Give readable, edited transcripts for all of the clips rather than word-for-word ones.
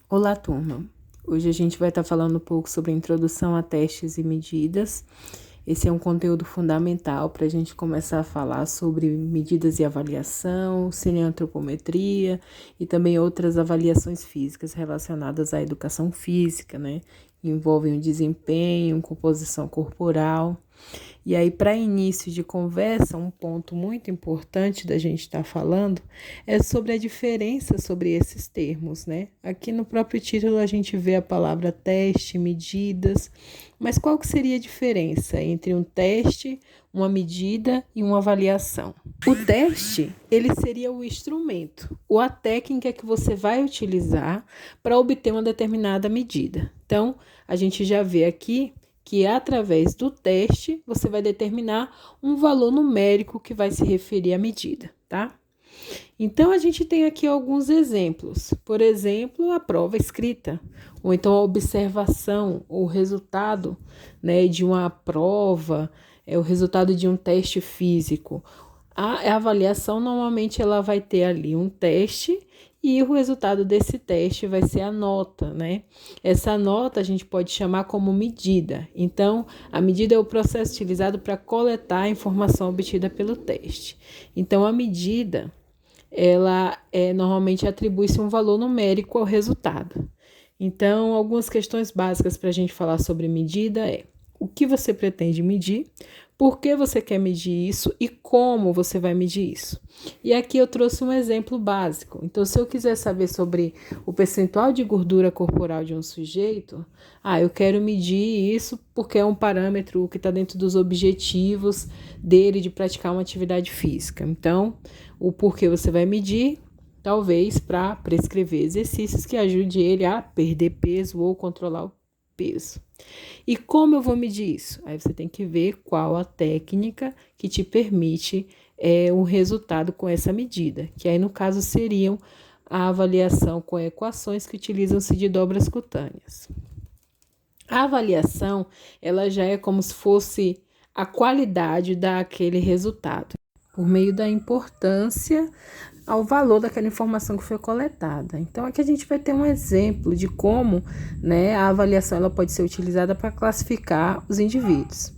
Olá, turma! Hoje a gente vai estar falando um pouco sobre a introdução a testes e medidas. Esse é um conteúdo fundamental para a gente começar a falar sobre medidas e avaliação, cineantropometria e também outras avaliações físicas relacionadas à educação física, né? Envolvem o desempenho, composição corporal. E aí, para início de conversa, um ponto muito importante da gente estar falando é sobre a diferença sobre esses termos, né? Aqui no próprio título a gente vê a palavra teste, medidas, mas qual que seria a diferença entre um teste, uma medida e uma avaliação? O teste, ele seria o instrumento ou a técnica que você vai utilizar para obter uma determinada medida. Então, a gente já vê aqui que através do teste você vai determinar um valor numérico que vai se referir à medida, tá? Então, a gente tem aqui alguns exemplos. Por exemplo, a prova escrita, ou então a observação, ou resultado, né, de uma prova, o resultado de um teste físico. A avaliação, normalmente, ela vai ter ali um teste e o resultado desse teste vai ser a nota, né? Essa nota a gente pode chamar como medida. Então, a medida é o processo utilizado para coletar a informação obtida pelo teste. Então, a medida, ela normalmente atribui-se um valor numérico ao resultado. Então, algumas questões básicas para a gente falar sobre medida é: o que você pretende medir, por que você quer medir isso e como você vai medir isso. E aqui eu trouxe um exemplo básico. Então, se eu quiser saber sobre o percentual de gordura corporal de um sujeito, eu quero medir isso porque é um parâmetro que está dentro dos objetivos dele de praticar uma atividade física. Então, o porquê você vai medir, talvez para prescrever exercícios que ajude ele a perder peso ou controlar o peso. E como eu vou medir isso? Aí você tem que ver qual a técnica que te permite um resultado com essa medida, que aí no caso seriam a avaliação com equações que utilizam-se de dobras cutâneas. A avaliação, ela já é como se fosse a qualidade daquele resultado, por meio da importância ao valor daquela informação que foi coletada. Então, aqui a gente vai ter um exemplo de como, né, a avaliação ela pode ser utilizada para classificar os indivíduos.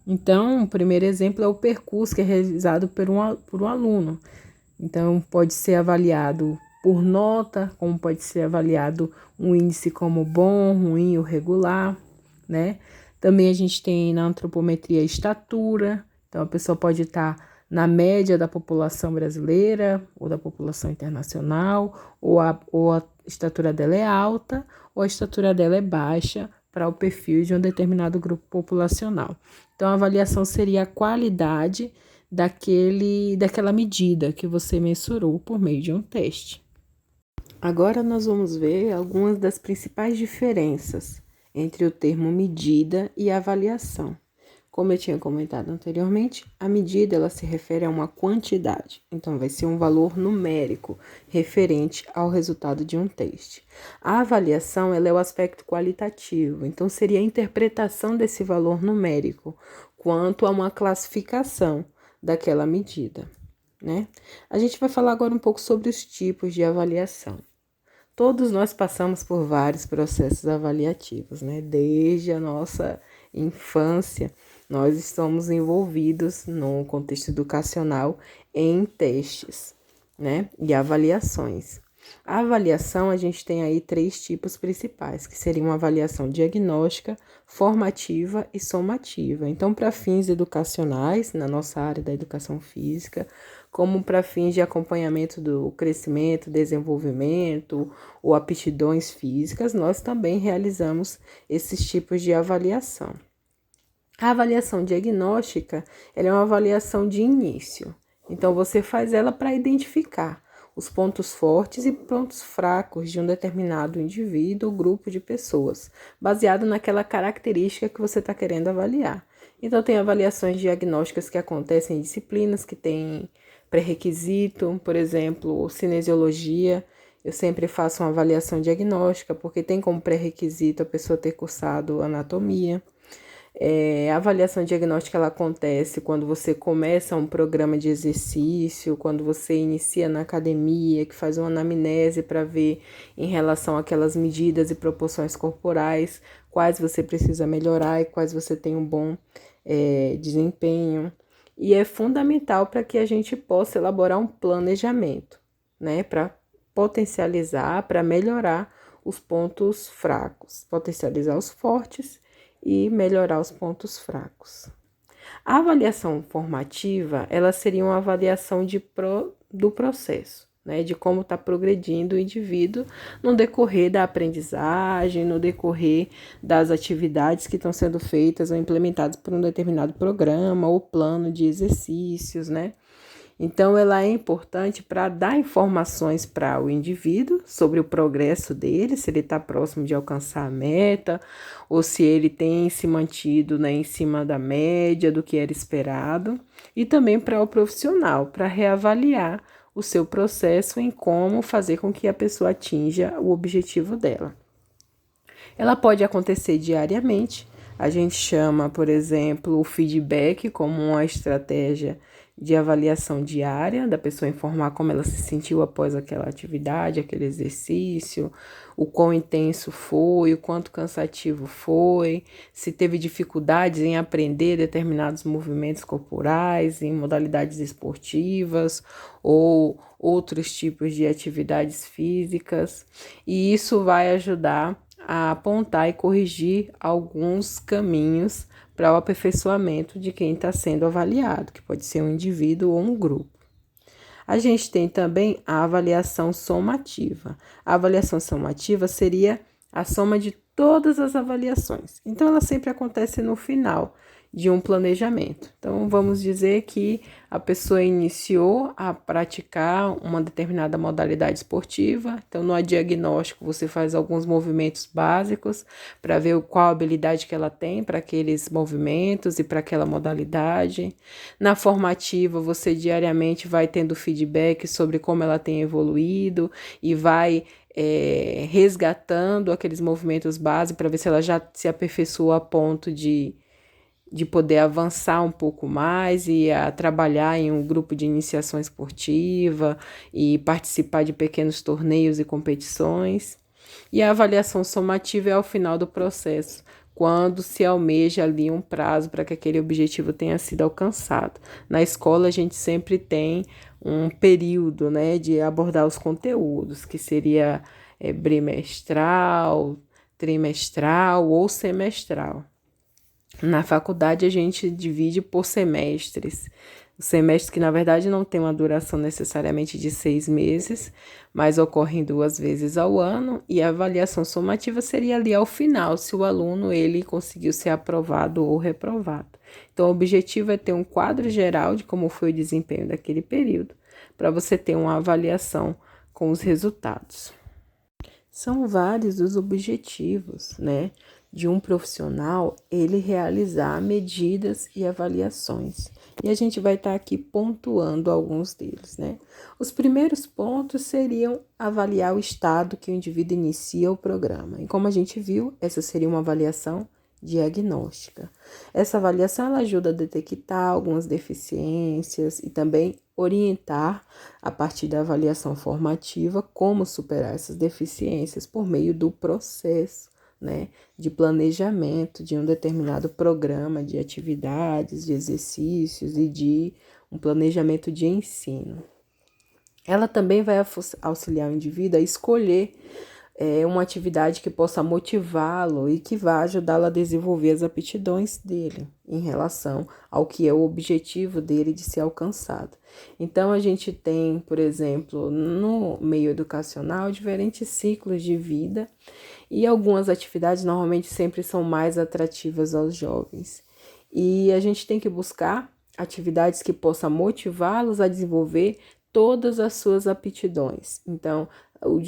Então, o primeiro exemplo é o percurso que é realizado por um aluno. Então, pode ser avaliado por nota, como pode ser avaliado um índice como bom, ruim ou regular, né? Também a gente tem na antropometria a estatura. Então, a pessoa pode estar na média da população brasileira ou da população internacional, ou a estatura dela é alta ou a estatura dela é baixa para o perfil de um determinado grupo populacional. Então, a avaliação seria a qualidade daquela medida que você mensurou por meio de um teste. Agora nós vamos ver algumas das principais diferenças entre o termo medida e avaliação. Como eu tinha comentado anteriormente, a medida ela se refere a uma quantidade, então vai ser um valor numérico referente ao resultado de um teste. A avaliação ela é o aspecto qualitativo, então seria a interpretação desse valor numérico quanto a uma classificação daquela medida, né? A gente vai falar agora um pouco sobre os tipos de avaliação. Todos nós passamos por vários processos avaliativos, né? Desde a nossa infância, nós estamos envolvidos no contexto educacional em testes, né? E avaliações. A avaliação, a gente tem aí 3 tipos principais, que seriam a avaliação diagnóstica, formativa e somativa. Então, para fins educacionais, na nossa área da educação física, como para fins de acompanhamento do crescimento, desenvolvimento ou aptidões físicas, nós também realizamos esses tipos de avaliação. A avaliação diagnóstica, ela é uma avaliação de início. Então, você faz ela para identificar os pontos fortes e pontos fracos de um determinado indivíduo ou grupo de pessoas, baseado naquela característica que você está querendo avaliar. Então, tem avaliações diagnósticas que acontecem em disciplinas que têm pré-requisito, por exemplo, cinesiologia. Eu sempre faço uma avaliação diagnóstica, porque tem como pré-requisito a pessoa ter cursado anatomia. A avaliação diagnóstica ela acontece quando você começa um programa de exercício, quando você inicia na academia, que faz uma anamnese para ver em relação àquelas medidas e proporções corporais, quais você precisa melhorar e quais você tem um bom desempenho. E é fundamental para que a gente possa elaborar um planejamento, né, para potencializar, para melhorar os pontos fracos, potencializar os fortes e melhorar os pontos fracos. A avaliação formativa, ela seria uma avaliação do processo, né, de como está progredindo o indivíduo no decorrer da aprendizagem, no decorrer das atividades que estão sendo feitas ou implementadas por um determinado programa ou plano de exercícios, né? Então, ela é importante para dar informações para o indivíduo sobre o progresso dele, se ele está próximo de alcançar a meta, ou se ele tem se mantido, né, em cima da média do que era esperado, e também para o profissional, para reavaliar o seu processo em como fazer com que a pessoa atinja o objetivo dela. Ela pode acontecer diariamente. A gente chama, por exemplo, o feedback como uma estratégia de avaliação diária, da pessoa informar como ela se sentiu após aquela atividade, aquele exercício, o quão intenso foi, o quanto cansativo foi, se teve dificuldades em aprender determinados movimentos corporais, em modalidades esportivas ou outros tipos de atividades físicas. E isso vai ajudar a apontar e corrigir alguns caminhos para o aperfeiçoamento de quem está sendo avaliado, que pode ser um indivíduo ou um grupo. A gente tem também a avaliação somativa. A avaliação somativa seria a soma de todas as avaliações. Então, ela sempre acontece no final de um planejamento. Então, vamos dizer que a pessoa iniciou a praticar uma determinada modalidade esportiva. Então, no diagnóstico, você faz alguns movimentos básicos para ver qual habilidade que ela tem para aqueles movimentos e para aquela modalidade. Na formativa, você diariamente vai tendo feedback sobre como ela tem evoluído e vai resgatando aqueles movimentos básicos para ver se ela já se aperfeiçoou a ponto de poder avançar um pouco mais e a trabalhar em um grupo de iniciação esportiva e participar de pequenos torneios e competições. E a avaliação somativa é ao final do processo, quando se almeja ali um prazo para que aquele objetivo tenha sido alcançado. Na escola, a gente sempre tem um período, né, de abordar os conteúdos, que seria bimestral, trimestral ou semestral. Na faculdade, a gente divide por semestres. O semestre que, na verdade, não tem uma duração necessariamente de 6 meses, mas ocorrem 2 vezes ao ano, e a avaliação somativa seria ali ao final, se o aluno ele conseguiu ser aprovado ou reprovado. Então, o objetivo é ter um quadro geral de como foi o desempenho daquele período, para você ter uma avaliação com os resultados. São vários os objetivos, né, de um profissional ele realizar medidas e avaliações. E a gente vai estar aqui pontuando alguns deles, né? Os primeiros pontos seriam avaliar o estado que o indivíduo inicia o programa. E como a gente viu, essa seria uma avaliação diagnóstica. Essa avaliação ela ajuda a detectar algumas deficiências e também orientar, a partir da avaliação formativa, como superar essas deficiências por meio do processo, né, de planejamento de um determinado programa de atividades, de exercícios e de um planejamento de ensino. Ela também vai auxiliar o indivíduo a escolher uma atividade que possa motivá-lo e que vá ajudá-lo a desenvolver as aptidões dele em relação ao que é o objetivo dele de ser alcançado. Então, a gente tem, por exemplo, no meio educacional, diferentes ciclos de vida e algumas atividades normalmente sempre são mais atrativas aos jovens. E a gente tem que buscar atividades que possam motivá-los a desenvolver todas as suas aptidões. Então,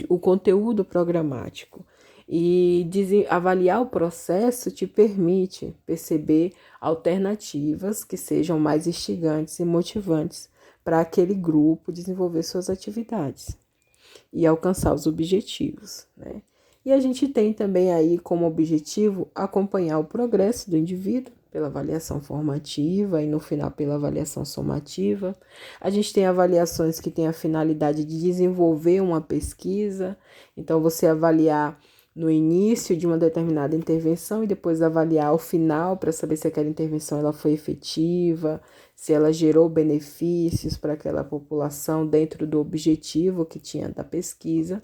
o conteúdo programático e avaliar o processo te permite perceber alternativas que sejam mais instigantes e motivantes para aquele grupo desenvolver suas atividades e alcançar os objetivos, né? E a gente tem também aí como objetivo acompanhar o progresso do indivíduo pela avaliação formativa e no final pela avaliação somativa. A gente tem avaliações que têm a finalidade de desenvolver uma pesquisa, então você avaliar no início de uma determinada intervenção e depois avaliar o final para saber se aquela intervenção ela foi efetiva, se ela gerou benefícios para aquela população dentro do objetivo que tinha da pesquisa.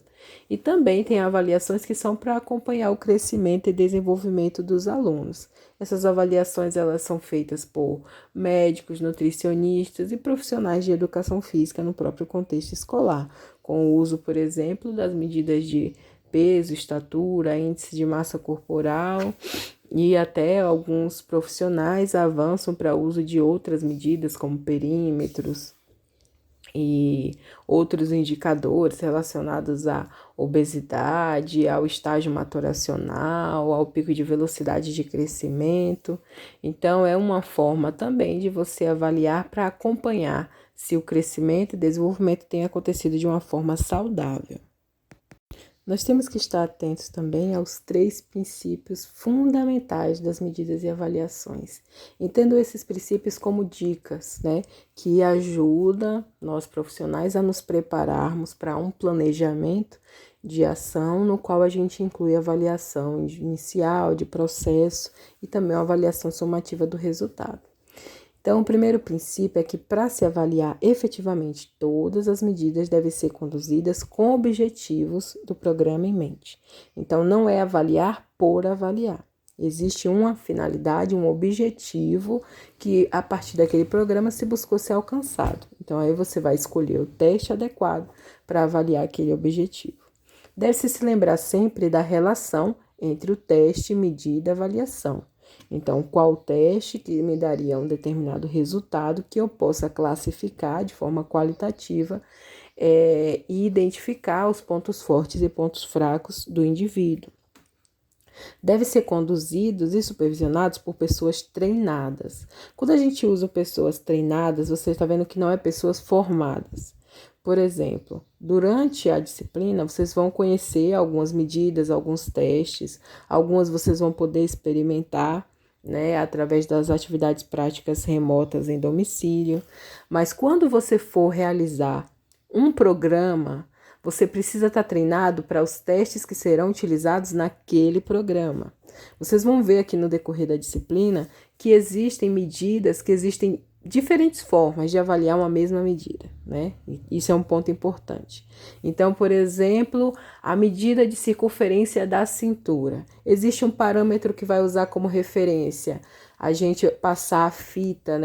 E também tem avaliações que são para acompanhar o crescimento e desenvolvimento dos alunos. Essas avaliações elas são feitas por médicos, nutricionistas e profissionais de educação física no próprio contexto escolar, com o uso, por exemplo, das medidas de peso, estatura, índice de massa corporal, e até alguns profissionais avançam para o uso de outras medidas, como perímetros e outros indicadores relacionados à obesidade, ao estágio maturacional, ao pico de velocidade de crescimento. Então, é uma forma também de você avaliar para acompanhar se o crescimento e desenvolvimento tem acontecido de uma forma saudável. Nós temos que estar atentos também aos 3 princípios fundamentais das medidas e avaliações. Entendo esses princípios como dicas, que ajudam nós profissionais a nos prepararmos para um planejamento de ação no qual a gente inclui a avaliação inicial, de processo e também a avaliação somativa do resultado. Então, o primeiro princípio é que para se avaliar efetivamente, todas as medidas devem ser conduzidas com objetivos do programa em mente. Então, não é avaliar por avaliar. Existe uma finalidade, um objetivo que a partir daquele programa se buscou ser alcançado. Então, aí você vai escolher o teste adequado para avaliar aquele objetivo. Deve-se se lembrar sempre da relação entre o teste, medida e avaliação. Então, qual teste que me daria um determinado resultado que eu possa classificar de forma qualitativa e identificar os pontos fortes e pontos fracos do indivíduo. Devem ser conduzidos e supervisionados por pessoas treinadas. Quando a gente usa pessoas treinadas, você está vendo que não é pessoas formadas. Por exemplo, durante a disciplina, vocês vão conhecer algumas medidas, alguns testes, algumas vocês vão poder experimentar, através das atividades práticas remotas em domicílio. Mas quando você for realizar um programa, você precisa estar treinado para os testes que serão utilizados naquele programa. Vocês vão ver aqui no decorrer da disciplina que existem medidas, que existem diferentes formas de avaliar uma mesma medida, Isso é um ponto importante. Então, por exemplo, a medida de circunferência da cintura. Existe um parâmetro que vai usar como referência a gente passar a fita,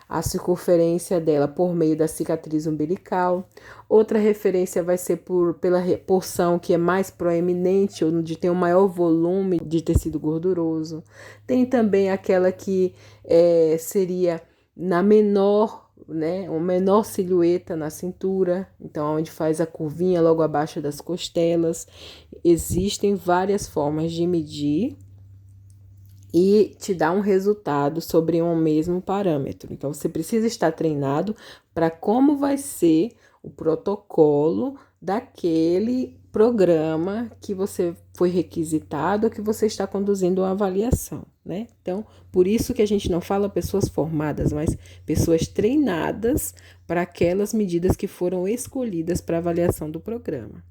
a circunferência dela por meio da cicatriz umbilical. Outra referência vai ser pela porção que é mais proeminente, onde tem um maior volume de tecido gorduroso. Tem também aquela que seria na menor, uma menor silhueta na cintura, então onde faz a curvinha logo abaixo das costelas. Existem várias formas de medir e te dar um resultado sobre um mesmo parâmetro. Então, você precisa estar treinado para como vai ser o protocolo daquele programa que você foi requisitado, que você está conduzindo uma avaliação, Então, por isso que a gente não fala pessoas formadas, mas pessoas treinadas para aquelas medidas que foram escolhidas para avaliação do programa.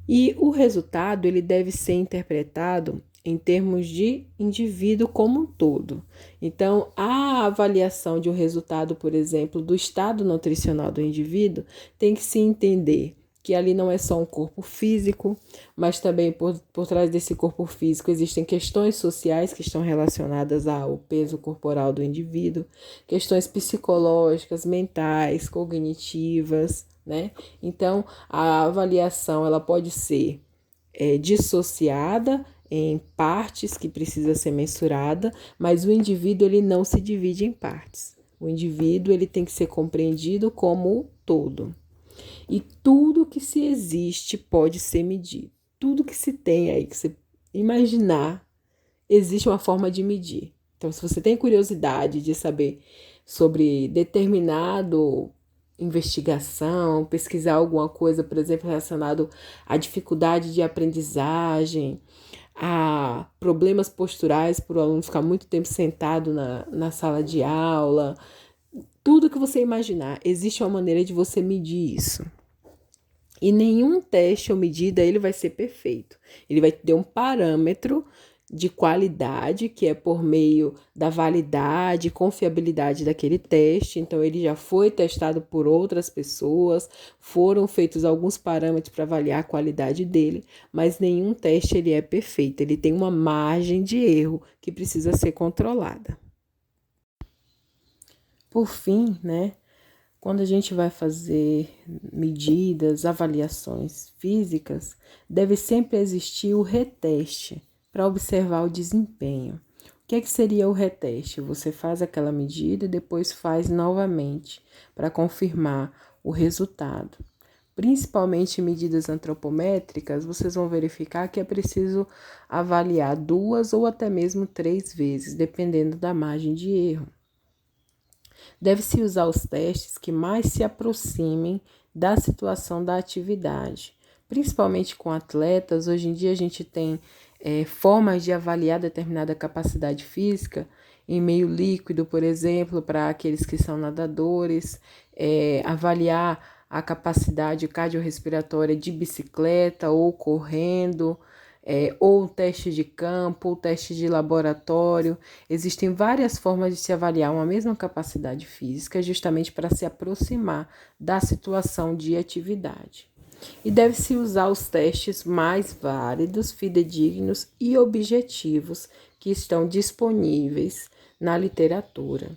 E o resultado, ele deve ser interpretado em termos de indivíduo como um todo. Então, a avaliação de um resultado, por exemplo, do estado nutricional do indivíduo, tem que se entender que ali não é só um corpo físico, mas também por trás desse corpo físico existem questões sociais que estão relacionadas ao peso corporal do indivíduo, questões psicológicas, mentais, cognitivas, Então, a avaliação ela pode ser dissociada em partes que precisa ser mensurada, mas o indivíduo ele não se divide em partes. O indivíduo ele tem que ser compreendido como um todo. E tudo que se existe pode ser medido. Tudo que se tem aí, que você imaginar, existe uma forma de medir. Então, se você tem curiosidade de saber sobre determinado investigação, pesquisar alguma coisa, por exemplo, relacionado à dificuldade de aprendizagem, a problemas posturais, por o aluno ficar muito tempo sentado na sala de aula, tudo que você imaginar, existe uma maneira de você medir isso. E nenhum teste ou medida ele vai ser perfeito. Ele vai ter um parâmetro de qualidade, que é por meio da validade, confiabilidade daquele teste. Então, ele já foi testado por outras pessoas, foram feitos alguns parâmetros para avaliar a qualidade dele, mas nenhum teste ele é perfeito. Ele tem uma margem de erro que precisa ser controlada. Por fim, né? Quando a gente vai fazer medidas, avaliações físicas, deve sempre existir o reteste para observar o desempenho. O que seria o reteste? Você faz aquela medida e depois faz novamente para confirmar o resultado. Principalmente em medidas antropométricas, vocês vão verificar que é preciso avaliar 2 ou até mesmo 3 vezes, dependendo da margem de erro. Deve-se usar os testes que mais se aproximem da situação da atividade. Principalmente com atletas, hoje em dia a gente tem formas de avaliar determinada capacidade física em meio líquido, por exemplo, para aqueles que são nadadores, avaliar a capacidade cardiorrespiratória de bicicleta ou correndo, ou teste de campo, ou teste de laboratório. Existem várias formas de se avaliar uma mesma capacidade física, justamente para se aproximar da situação de atividade. E deve-se usar os testes mais válidos, fidedignos e objetivos que estão disponíveis na literatura.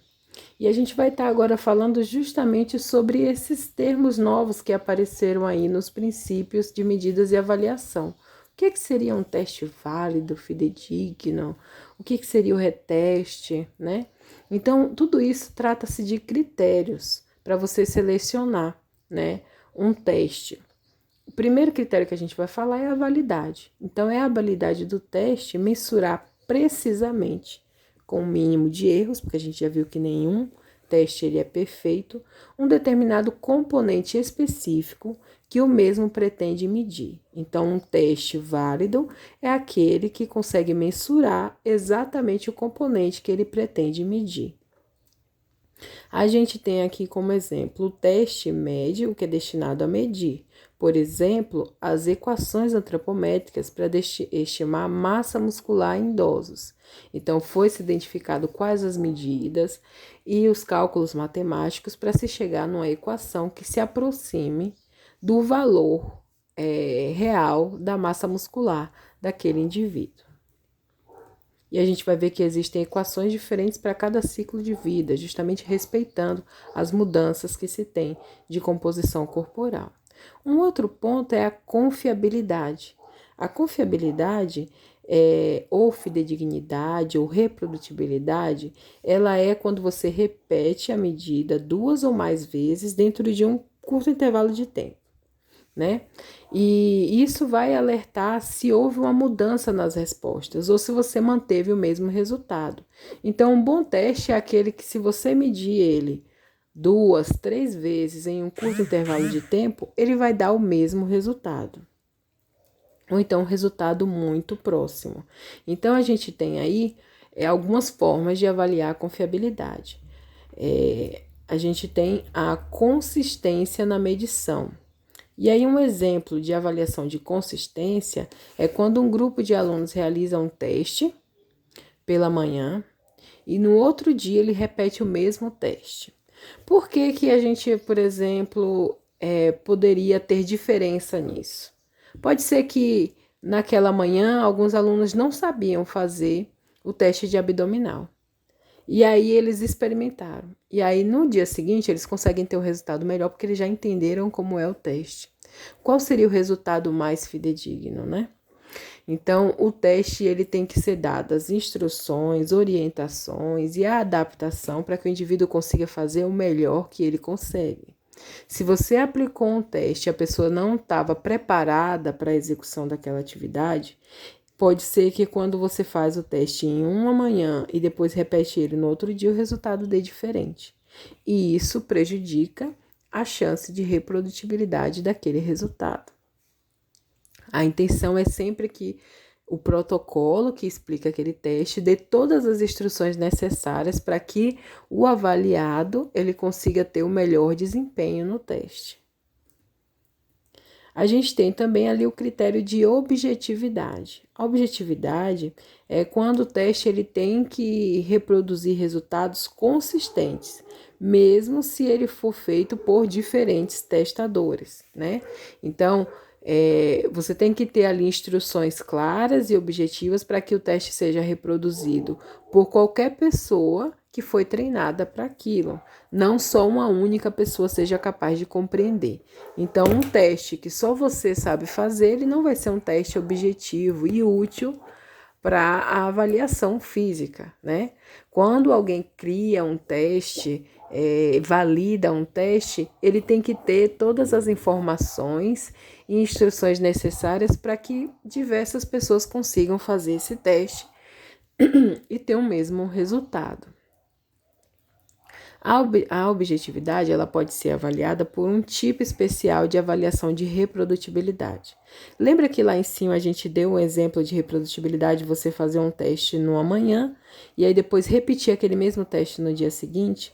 E a gente vai estar agora falando justamente sobre esses termos novos que apareceram aí nos princípios de medidas e avaliação. O que seria um teste válido, fidedigno? O que seria o reteste, né? Então, tudo isso trata-se de critérios para você selecionar, né, um teste. O primeiro critério que a gente vai falar é a validade. Então, é a validade do teste mensurar precisamente, com o mínimo de erros, porque a gente já viu que nenhum teste ele é perfeito, um determinado componente específico que o mesmo pretende medir. Então, um teste válido é aquele que consegue mensurar exatamente o componente que ele pretende medir. A gente tem aqui como exemplo o teste médio, que é destinado a medir, por exemplo, as equações antropométricas para estimar a massa muscular em idosos. Então, foi-se identificado quais as medidas e os cálculos matemáticos para se chegar numa equação que se aproxime do valor real da massa muscular daquele indivíduo. E a gente vai ver que existem equações diferentes para cada ciclo de vida, justamente respeitando as mudanças que se tem de composição corporal. Um outro ponto é a confiabilidade. A confiabilidade, ou fidedignidade, ou reprodutibilidade, ela é quando você repete a medida 2 ou mais vezes dentro de um curto intervalo de tempo, né? E isso vai alertar se houve uma mudança nas respostas ou se você manteve o mesmo resultado. Então, um bom teste é aquele que, se você medir ele 2, 3 vezes em um curto intervalo de tempo, ele vai dar o mesmo resultado. Ou então, um resultado muito próximo. Então, a gente tem aí algumas formas de avaliar a confiabilidade. A gente tem a consistência na medição. E aí, um exemplo de avaliação de consistência é quando um grupo de alunos realiza um teste pela manhã e no outro dia ele repete o mesmo teste. Por que que a gente, por exemplo, poderia ter diferença nisso? Pode ser que naquela manhã alguns alunos não sabiam fazer o teste de abdominal. E aí eles experimentaram. E aí no dia seguinte eles conseguem ter um resultado melhor porque eles já entenderam como é o teste. Qual seria o resultado mais fidedigno, né? Então, o teste ele tem que ser dado as instruções, orientações e a adaptação para que o indivíduo consiga fazer o melhor que ele consegue. Se você aplicou um teste e a pessoa não estava preparada para a execução daquela atividade, pode ser que quando você faz o teste em uma manhã e depois repete ele no outro dia, o resultado dê diferente. E isso prejudica a chance de reprodutibilidade daquele resultado. A intenção é sempre que o protocolo que explica aquele teste dê todas as instruções necessárias para que o avaliado ele consiga ter o melhor desempenho no teste. A gente tem também ali o critério de objetividade. A objetividade é quando o teste ele tem que reproduzir resultados consistentes, mesmo se ele for feito por diferentes testadores, né? Então, você tem que ter ali instruções claras e objetivas para que o teste seja reproduzido por qualquer pessoa que foi treinada para aquilo. Não só uma única pessoa seja capaz de compreender. Então, um teste que só você sabe fazer, ele não vai ser um teste objetivo e útil para a avaliação física, né? Quando alguém cria um teste, valida um teste, ele tem que ter todas as informações e instruções necessárias para que diversas pessoas consigam fazer esse teste e ter o mesmo resultado. A objetividade ela pode ser avaliada por um tipo especial de avaliação de reprodutibilidade. Lembra que lá em cima a gente deu um exemplo de reprodutibilidade, você fazer um teste no amanhã e aí depois repetir aquele mesmo teste no dia seguinte?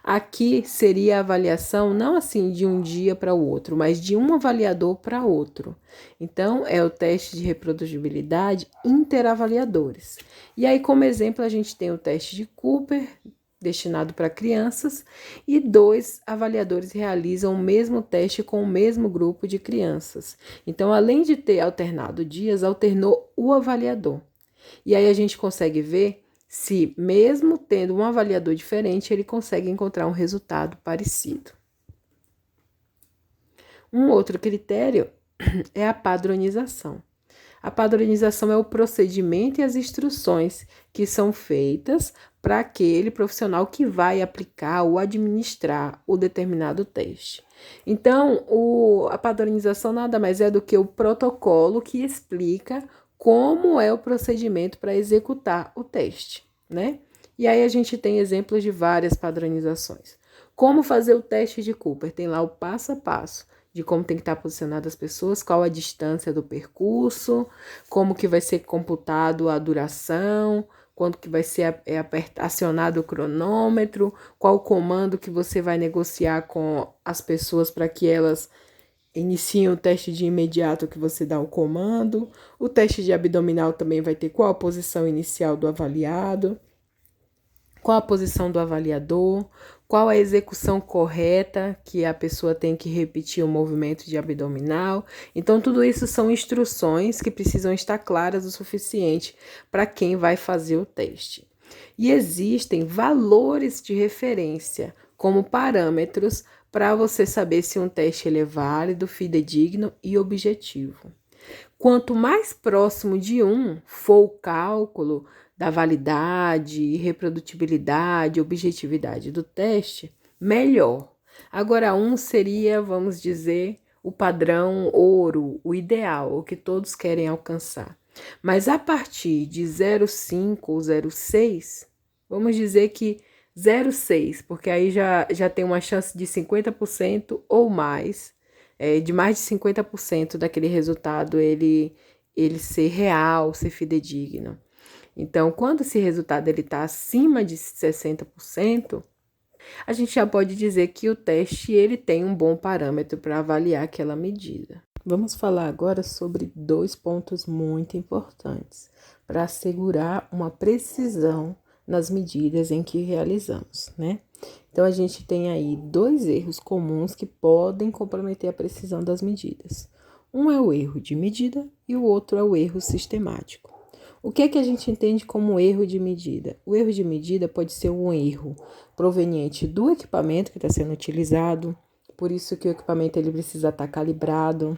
Aqui seria a avaliação não assim de um dia para o outro, mas de um avaliador para outro. Então, é o teste de reprodutibilidade interavaliadores. E aí, como exemplo, a gente tem o teste de Cooper, destinado para crianças, e 2 avaliadores realizam o mesmo teste com o mesmo grupo de crianças. Então, além de ter alternado dias, alternou o avaliador. E aí a gente consegue ver se, mesmo tendo um avaliador diferente, ele consegue encontrar um resultado parecido. Um outro critério é a padronização. A padronização é o procedimento e as instruções que são feitas para aquele profissional que vai aplicar ou administrar o determinado teste. Então, a padronização nada mais é do que o protocolo que explica como é o procedimento para executar o teste, né? E aí a gente tem exemplos de várias padronizações. Como fazer o teste de Cooper? Tem lá o passo a passo de como tem que estar posicionadas as pessoas, qual a distância do percurso, como que vai ser computado a duração, quando que vai ser acionado o cronômetro, qual o comando que você vai negociar com as pessoas para que elas iniciem o teste de imediato que você dá o comando. O teste de abdominal também vai ter qual a posição inicial do avaliado, qual a posição do avaliador, qual a execução correta que a pessoa tem que repetir o movimento de abdominal. Então, tudo isso são instruções que precisam estar claras o suficiente para quem vai fazer o teste. E existem valores de referência como parâmetros para você saber se um teste ele é válido, fidedigno e objetivo. Quanto mais próximo de for o cálculo da validade, reprodutibilidade, objetividade do teste, melhor. Agora, seria, vamos dizer, o padrão ouro, o ideal, o que todos querem alcançar. Mas a partir de 0,5 ou 0,6, vamos dizer que 0,6, porque aí já tem uma chance de 50% ou mais, de mais de 50% daquele resultado ele ser real, ser fidedigno. Então, quando esse resultado está acima de 60%, a gente já pode dizer que o teste ele tem um bom parâmetro para avaliar aquela medida. Vamos falar agora sobre 2 pontos muito importantes para assegurar uma precisão nas medidas em que realizamos, né? Então, a gente tem aí 2 erros comuns que podem comprometer a precisão das medidas. Um é o erro de medida e o outro é o erro sistemático. O que é que a gente entende como erro de medida? O erro de medida pode ser um erro proveniente do equipamento que está sendo utilizado, por isso que o equipamento ele precisa estar calibrado.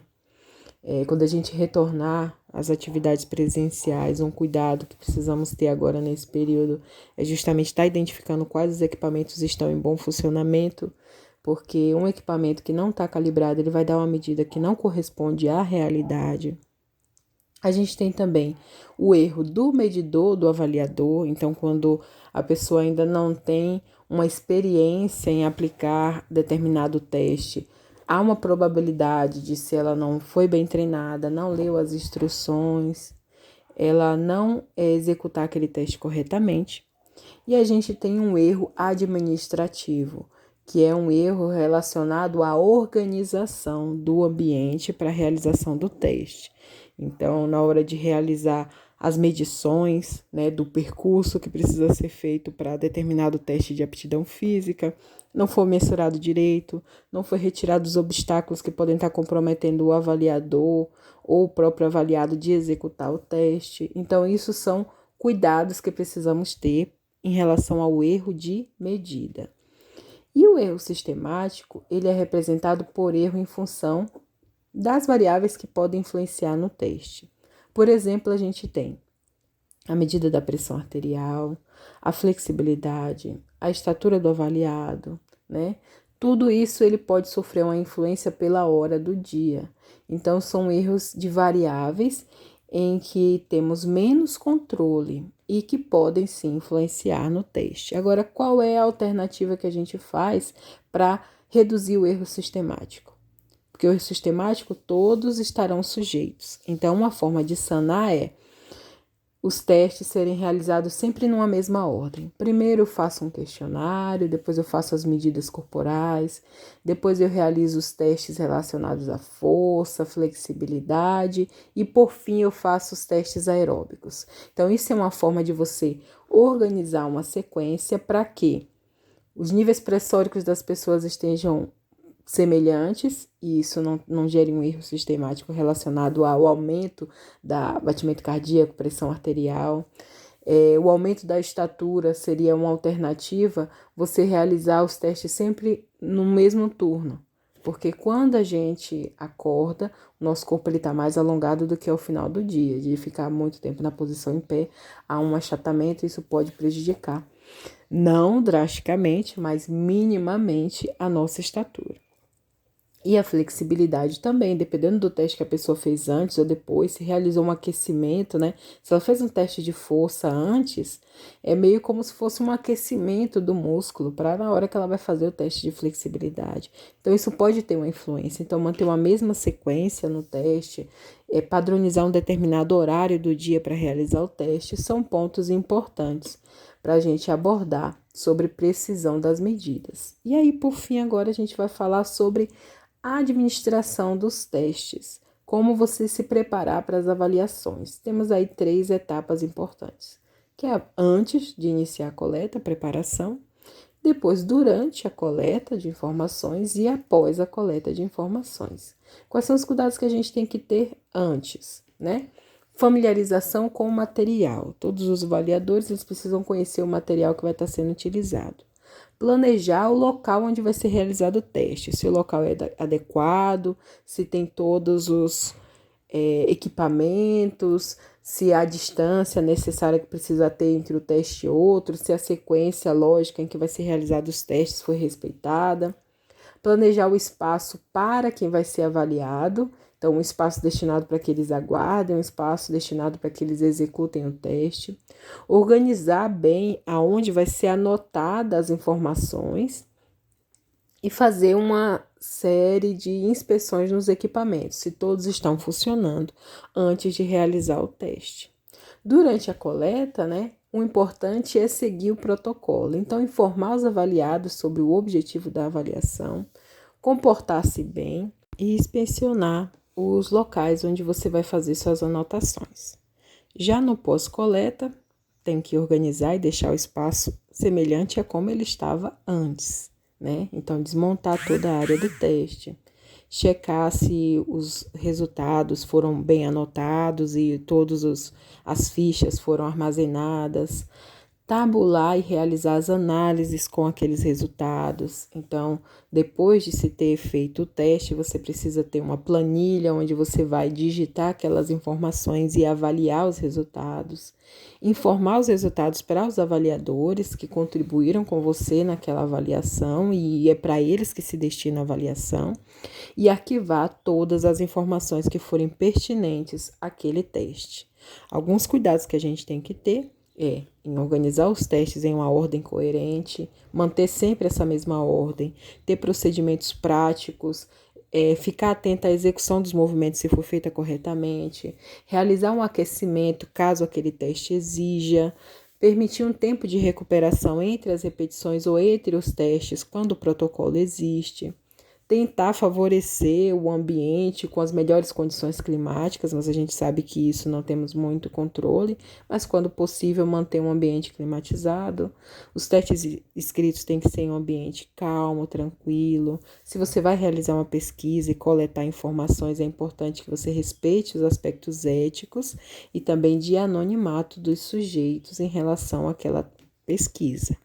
Quando a gente retornar às atividades presenciais, um cuidado que precisamos ter agora nesse período é justamente estar identificando quais os equipamentos estão em bom funcionamento, porque um equipamento que não está calibrado, ele vai dar uma medida que não corresponde à realidade. A gente tem também o erro do medidor, do avaliador. Então, quando a pessoa ainda não tem uma experiência em aplicar determinado teste, há uma probabilidade de, se ela não foi bem treinada, não leu as instruções, ela não executar aquele teste corretamente. E a gente tem um erro administrativo, que é um erro relacionado à organização do ambiente para a realização do teste. Então, na hora de realizar as medições, né, do percurso que precisa ser feito para determinado teste de aptidão física, não foi mensurado direito, não foi retirado os obstáculos que podem estar comprometendo o avaliador ou o próprio avaliado de executar o teste. Então, isso são cuidados que precisamos ter em relação ao erro de medida. E o erro sistemático, ele é representado por erro em função das variáveis que podem influenciar no teste. Por exemplo, a gente tem a medida da pressão arterial, a flexibilidade, a estatura do avaliado, né? Tudo isso ele pode sofrer uma influência pela hora do dia. Então, são erros de variáveis em que temos menos controle e que podem sim influenciar no teste. Agora, qual é a alternativa que a gente faz para reduzir o erro sistemático? Porque o erro sistemático todos estarão sujeitos. Então, uma forma de sanar é os testes serem realizados sempre numa mesma ordem. Primeiro eu faço um questionário, depois eu faço as medidas corporais, depois eu realizo os testes relacionados à força, flexibilidade e, por fim, eu faço os testes aeróbicos. Então, isso é uma forma de você organizar uma sequência para que os níveis pressóricos das pessoas estejam semelhantes e isso não gere um erro sistemático relacionado ao aumento da batimento cardíaco, pressão arterial. O aumento da estatura seria uma alternativa, você realizar os testes sempre no mesmo turno, porque quando a gente acorda, o nosso corpo está mais alongado do que ao final do dia, de ficar muito tempo na posição em pé, há um achatamento, isso pode prejudicar, não drasticamente, mas minimamente a nossa estatura. E a flexibilidade também, dependendo do teste que a pessoa fez antes ou depois, se realizou um aquecimento, né? Se ela fez um teste de força antes, é meio como se fosse um aquecimento do músculo para na hora que ela vai fazer o teste de flexibilidade. Então, isso pode ter uma influência. Então, manter uma mesma sequência no teste, padronizar um determinado horário do dia para realizar o teste, são pontos importantes para a gente abordar sobre precisão das medidas. E aí, por fim, agora a gente vai falar sobre a administração dos testes, como você se preparar para as avaliações. Temos aí 3 etapas importantes, que é antes de iniciar a coleta, a preparação, depois durante a coleta de informações e após a coleta de informações. Quais são os cuidados que a gente tem que ter antes, né? Familiarização com o material. Todos os avaliadores eles precisam conhecer o material que vai estar sendo utilizado. Planejar o local onde vai ser realizado o teste, se o local é adequado, se tem todos os equipamentos, se a distância necessária que precisa ter entre o teste e outro, se a sequência lógica em que vai ser realizado os testes foi respeitada. Planejar o espaço para quem vai ser avaliado, então um espaço destinado para que eles aguardem, um espaço destinado para que eles executem o teste. Organizar bem aonde vai ser anotada as informações e fazer uma série de inspeções nos equipamentos, se todos estão funcionando, antes de realizar o teste. Durante a coleta, né, o importante é seguir o protocolo. Então, informar os avaliados sobre o objetivo da avaliação, comportar-se bem e inspecionar os locais onde você vai fazer suas anotações. Já no pós-coleta, tem que organizar e deixar o espaço semelhante a como ele estava antes, né? Então, desmontar toda a área do teste, checar se os resultados foram bem anotados e todas as fichas foram armazenadas, tabular e realizar as análises com aqueles resultados. Então, depois de se ter feito o teste, você precisa ter uma planilha onde você vai digitar aquelas informações e avaliar os resultados, informar os resultados para os avaliadores que contribuíram com você naquela avaliação e é para eles que se destina a avaliação, e arquivar todas as informações que forem pertinentes àquele teste. Alguns cuidados que a gente tem que ter em organizar os testes em uma ordem coerente, manter sempre essa mesma ordem, ter procedimentos práticos, ficar atento à execução dos movimentos se for feita corretamente, realizar um aquecimento caso aquele teste exija, permitir um tempo de recuperação entre as repetições ou entre os testes quando o protocolo existe. Tentar favorecer o ambiente com as melhores condições climáticas, mas a gente sabe que isso não temos muito controle, mas quando possível manter um ambiente climatizado. Os testes escritos têm que ser em um ambiente calmo, tranquilo. Se você vai realizar uma pesquisa e coletar informações, é importante que você respeite os aspectos éticos e também de anonimato dos sujeitos em relação àquela pesquisa.